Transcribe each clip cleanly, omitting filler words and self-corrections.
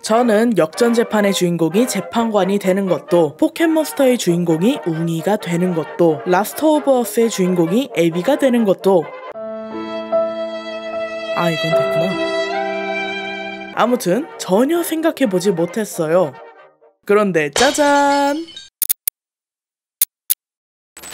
저는 역전재판의 주인공이 재판관이 되는 것도, 포켓몬스터의 주인공이 웅이가 되는 것도, 라스트 오브 어스의 주인공이 에비가 되는 것도 이건 됐구나. 아무튼 전혀 생각해보지 못했어요. 그런데 짜잔!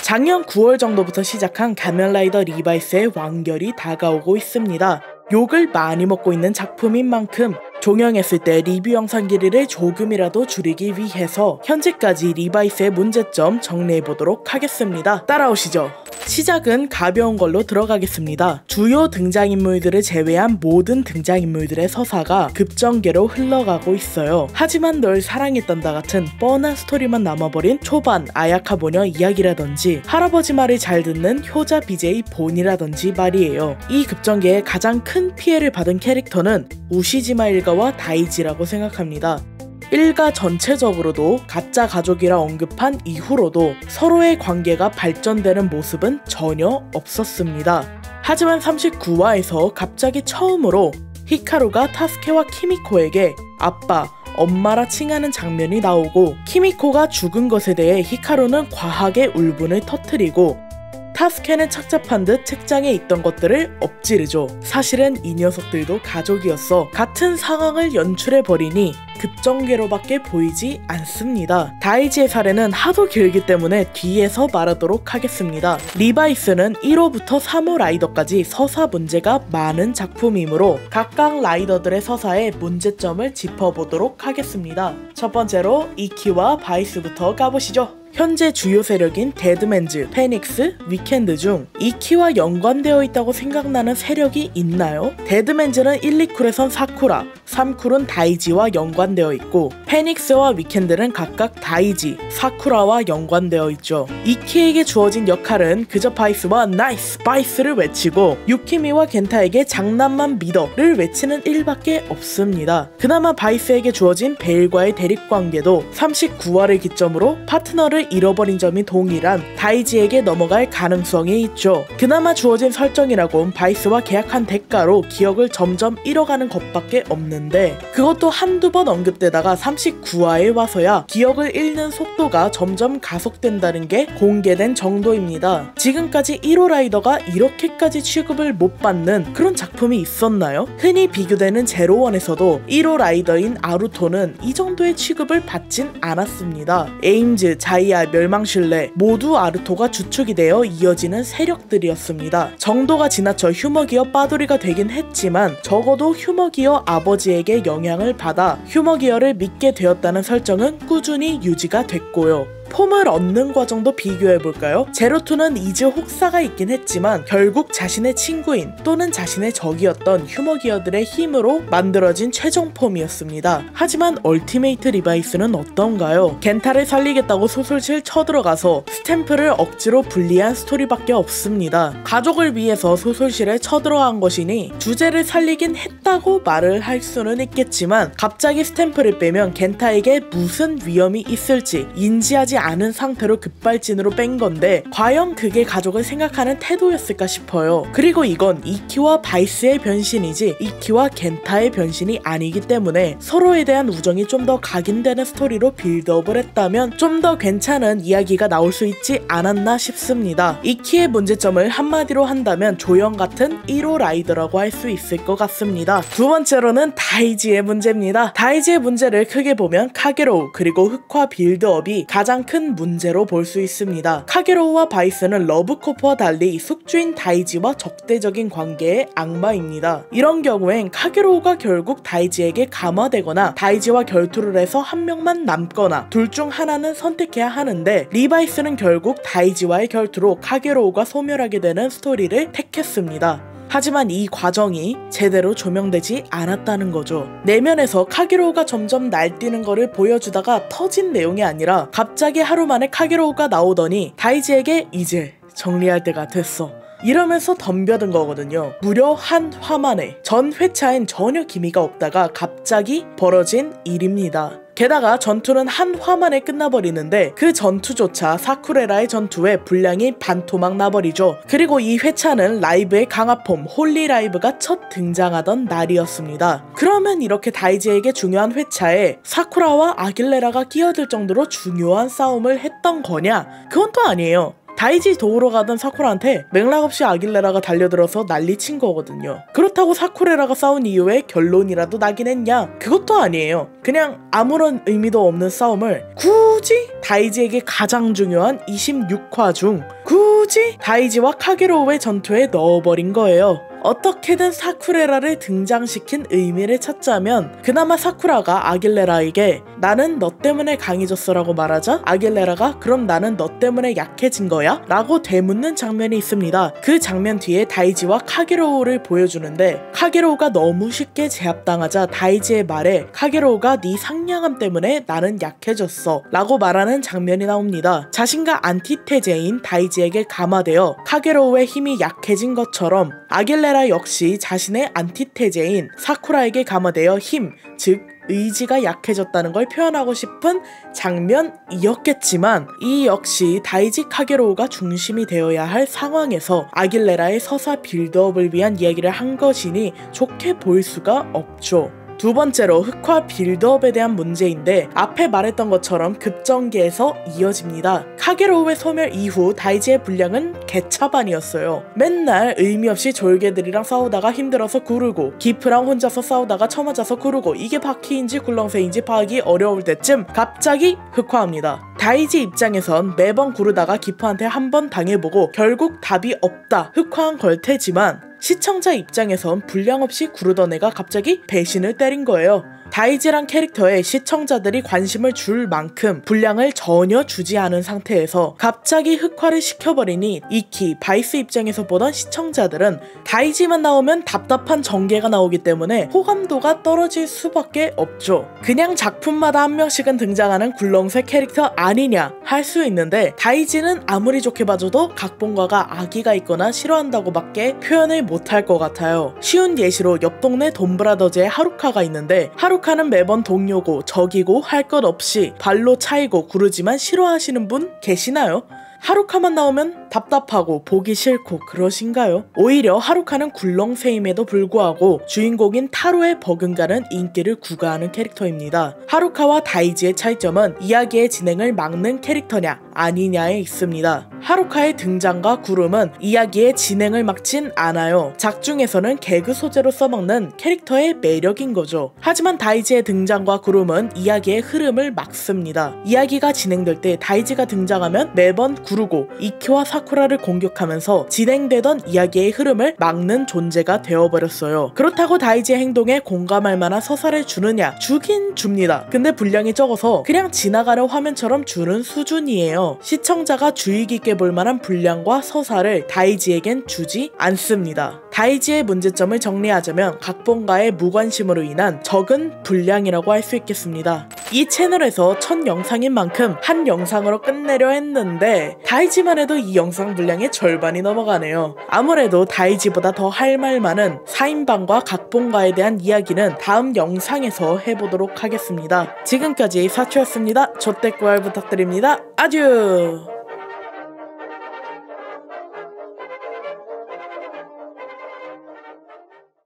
작년 9월 정도부터 시작한 가면라이더 리바이스의 완결이 다가오고 있습니다. 욕을 많이 먹고 있는 작품인 만큼 종영했을 때 리뷰 영상 길이를 조금이라도 줄이기 위해서 현재까지 리바이스의 문제점 정리해보도록 하겠습니다. 따라오시죠. 시작은 가벼운 걸로 들어가겠습니다. 주요 등장인물들을 제외한 모든 등장인물들의 서사가 급전개로 흘러가고 있어요. 하지만 널 사랑했단다 같은 뻔한 스토리만 남아버린 초반 아야카 모녀 이야기라든지 할아버지 말을 잘 듣는 효자 BJ 본이라든지 말이에요. 이 급전개에 가장 큰 피해를 받은 캐릭터는 우시지마 일가와 다이지라고 생각합니다. 일가 전체적으로도 가짜 가족이라 언급한 이후로도 서로의 관계가 발전되는 모습은 전혀 없었습니다. 하지만 39화에서 갑자기 처음으로 히카루가 타스케와 키미코에게 아빠, 엄마라 칭하는 장면이 나오고, 키미코가 죽은 것에 대해 히카루는 과하게 울분을 터뜨리고 타스케는 착잡한 듯 책장에 있던 것들을 엎지르죠. 사실은 이 녀석들도 가족이었어 같은 상황을 연출해버리니 급전개로밖에 보이지 않습니다. 다이지의 사례는 하도 길기 때문에 뒤에서 말하도록 하겠습니다. 리바이스는 1호부터 3호 라이더까지 서사 문제가 많은 작품이므로 각각 라이더들의 서사에 문제점을 짚어보도록 하겠습니다. 첫 번째로 이키와 바이스부터 가보시죠. 현재 주요 세력인 데드맨즈, 페닉스, 위켄드 중 이키와 연관되어 있다고 생각나는 세력이 있나요? 데드맨즈는 1, 2쿨에선 사쿠라, 3쿨은 다이지와 연관되어 있고, 페닉스와 위켄드는 각각 다이지, 사쿠라와 연관되어 있죠. 이키에게 주어진 역할은 그저 바이스와 나이스 바이스를 외치고, 유키미와 겐타에게 장난만 믿어를 외치는 일밖에 없습니다. 그나마 바이스에게 주어진 베일과의 대립관계도 39화를 기점으로 파트너를 잃어버린 점이 동일한 다이지에게 넘어갈 가능성이 있죠. 그나마 주어진 설정이라곤 바이스와 계약한 대가로 기억을 점점 잃어가는 것밖에 없는데, 그것도 한두 번 언급되다가 39화에 와서야 기억을 잃는 속도가 점점 가속된다는 게 공개된 정도입니다. 지금까지 1호 라이더가 이렇게까지 취급을 못 받는 그런 작품이 있었나요? 흔히 비교되는 제로원에서도 1호 라이더인 아루토는 이 정도의 취급을 받진 않았습니다. 에임즈, 자이아, 멸망실레 모두 아루토가 주축이 되어 이어지는 세력들이었습니다. 정도가 지나쳐 휴머기어 빠돌이가 되긴 했지만 적어도 휴머기어 아버지에게 영향을 받아 휴머기어를 믿게 되었다는 설정은 꾸준히 유지가 됐고요. 폼을 얻는 과정도 비교해볼까요? 제로투는 이즈 혹사가 있긴 했지만 결국 자신의 친구인 또는 자신의 적이었던 휴머기어들의 힘으로 만들어진 최종 폼이었습니다. 하지만 얼티메이트 리바이스는 어떤가요? 겐타를 살리겠다고 소설실 쳐들어가서 스탬프를 억지로 분리한 스토리밖에 없습니다. 가족을 위해서 소설실에 쳐들어간 것이니 주제를 살리긴 했다고 말을 할 수는 있겠지만, 갑자기 스탬프를 빼면 겐타에게 무슨 위험이 있을지 인지하지 않은 상태로 급발진으로 뺀 건데 과연 그게 가족을 생각하는 태도였을까 싶어요. 그리고 이건 이키와 바이스의 변신이지 이키와 겐타의 변신이 아니기 때문에 서로에 대한 우정이 좀 더 각인되는 스토리로 빌드업을 했다면 좀 더 괜찮은 이야기가 나올 수 있지 않았나 싶습니다. 이키의 문제점을 한마디로 한다면 조형 같은 1호 라이더라고 할 수 있을 것 같습니다. 두 번째로는 다이지의 문제입니다. 다이지의 문제를 크게 보면 카게로우 그리고 흑화 빌드업이 가장 큰 문제로 볼 수 있습니다. 카게로우와 바이스는 러브코프와 달리 숙주인 다이지와 적대적인 관계의 악마입니다. 이런 경우엔 카게로우가 결국 다이지에게 감화되거나 다이지와 결투를 해서 한 명만 남거나 둘 중 하나는 선택해야 하는데, 리바이스는 결국 다이지와의 결투로 카게로우가 소멸하게 되는 스토리를 택했습니다. 하지만 이 과정이 제대로 조명되지 않았다는 거죠. 내면에서 카게로우가 점점 날뛰는 거를 보여주다가 터진 내용이 아니라 갑자기 하루 만에 카게로우가 나오더니 다이지에게 이제 정리할 때가 됐어 이러면서 덤벼든 거거든요. 무려 한 화 만에. 전 회차엔 전혀 기미가 없다가 갑자기 벌어진 일입니다. 게다가 전투는 한 화 만에 끝나버리는데 그 전투조차 사쿠레라의 전투에 분량이 반토막 나버리죠. 그리고 이 회차는 라이브의 강화폼 홀리라이브가 첫 등장하던 날이었습니다. 그러면 이렇게 다이지에게 중요한 회차에 사쿠라와 아길레라가 끼어들 정도로 중요한 싸움을 했던 거냐? 그건 또 아니에요. 다이지 도우러 가던 사쿠라한테 맥락없이 아길레라가 달려들어서 난리친 거거든요. 그렇다고 사쿠레라가 싸운 이후에 결론이라도 나긴 했냐? 그것도 아니에요. 그냥 아무런 의미도 없는 싸움을 굳이 다이지에게 가장 중요한 26화 중 굳이 다이지와 카게로우의 전투에 넣어버린 거예요. 어떻게든 사쿠레라를 등장시킨 의미를 찾자면 그나마 사쿠라가 아길레라에게 나는 너 때문에 강해졌어 라고 말하자 아길레라가 그럼 나는 너 때문에 약해진 거야? 라고 되묻는 장면이 있습니다. 그 장면 뒤에 다이지와 카게로우를 보여주는데 카게로우가 너무 쉽게 제압당하자 다이지의 말에 카게로우가 네 상냥함 때문에 나는 약해졌어 라고 말하는 장면이 나옵니다. 자신과 안티테제인 다이지에게 감화되어 카게로우의 힘이 약해진 것처럼 아길레라 역시 자신의 안티테제인 사쿠라에게 감화되어 힘, 즉 의지가 약해졌다는 걸 표현하고 싶은 장면이었겠지만 이 역시 다이지 카게로우가 중심이 되어야 할 상황에서 아길레라의 서사 빌드업을 위한 이야기를 한 것이니 좋게 볼 수가 없죠. 두 번째로 흑화 빌드업에 대한 문제인데 앞에 말했던 것처럼 급전개에서 이어집니다. 카게로우의 소멸 이후 다이지의 분량은 개차반이었어요. 맨날 의미 없이 졸개들이랑 싸우다가 힘들어서 구르고 기프랑 혼자서 싸우다가 처맞아서 구르고 이게 바퀴인지 굴렁쇠인지 파악이 어려울 때쯤 갑자기 흑화합니다. 다이지 입장에선 매번 구르다가 기프한테 한 번 당해보고 결국 답이 없다 흑화한 걸 테지만 시청자 입장에선 분량 없이 구르던 애가 갑자기 배신을 때린 거예요. 다이지란 캐릭터에 시청자들이 관심을 줄 만큼 분량을 전혀 주지 않은 상태에서 갑자기 흑화를 시켜버리니 이키, 바이스 입장에서 보던 시청자들은 다이지만 나오면 답답한 전개가 나오기 때문에 호감도가 떨어질 수밖에 없죠. 그냥 작품마다 한 명씩은 등장하는 굴렁쇠 캐릭터 아니냐 할 수 있는데 다이지는 아무리 좋게 봐줘도 각본가가 악의가 있거나 싫어한다고 밖에 표현을 못할 것 같아요. 쉬운 예시로 옆 동네 돈브라더즈의 하루카가 있는데 하루카는 매번 동료고 적이고 할 것 없이 발로 차이고 구르지만 싫어하시는 분 계시나요? 하루카만 나오면 답답하고 보기 싫고 그러신가요? 오히려 하루카는 굴렁쇠임에도 불구하고 주인공인 타로의 버금가는 인기를 구가하는 캐릭터입니다. 하루카와 다이지의 차이점은 이야기의 진행을 막는 캐릭터냐 아니냐에 있습니다. 하루카의 등장과 구름은 이야기의 진행을 막진 않아요. 작중에서는 개그 소재로 써먹는 캐릭터의 매력인 거죠. 하지만 다이지의 등장과 구름은 이야기의 흐름을 막습니다. 이야기가 진행될 때 다이지가 등장하면 매번 구르고 이키와 사쿠라를 공격하면서 진행되던 이야기의 흐름을 막는 존재가 되어버렸어요. 그렇다고 다이지의 행동에 공감할 만한 서사를 주느냐? 주긴 줍니다. 근데 분량이 적어서 그냥 지나가는 화면처럼 주는 수준이에요. 시청자가 주의 깊게 볼 만한 분량과 서사를 다이지에겐 주지 않습니다. 다이지의 문제점을 정리하자면 각본가의 무관심으로 인한 적은 분량이라고 할 수 있겠습니다. 이 채널에서 첫 영상인 만큼 한 영상으로 끝내려 했는데 다이지만 해도 이 영상 분량의 절반이 넘어가네요. 아무래도 다이지보다 더 할 말 많은 4인방과 각본가에 대한 이야기는 다음 영상에서 해보도록 하겠습니다. 지금까지 사추였습니다. 조댓구알 부탁드립니다. 아듀!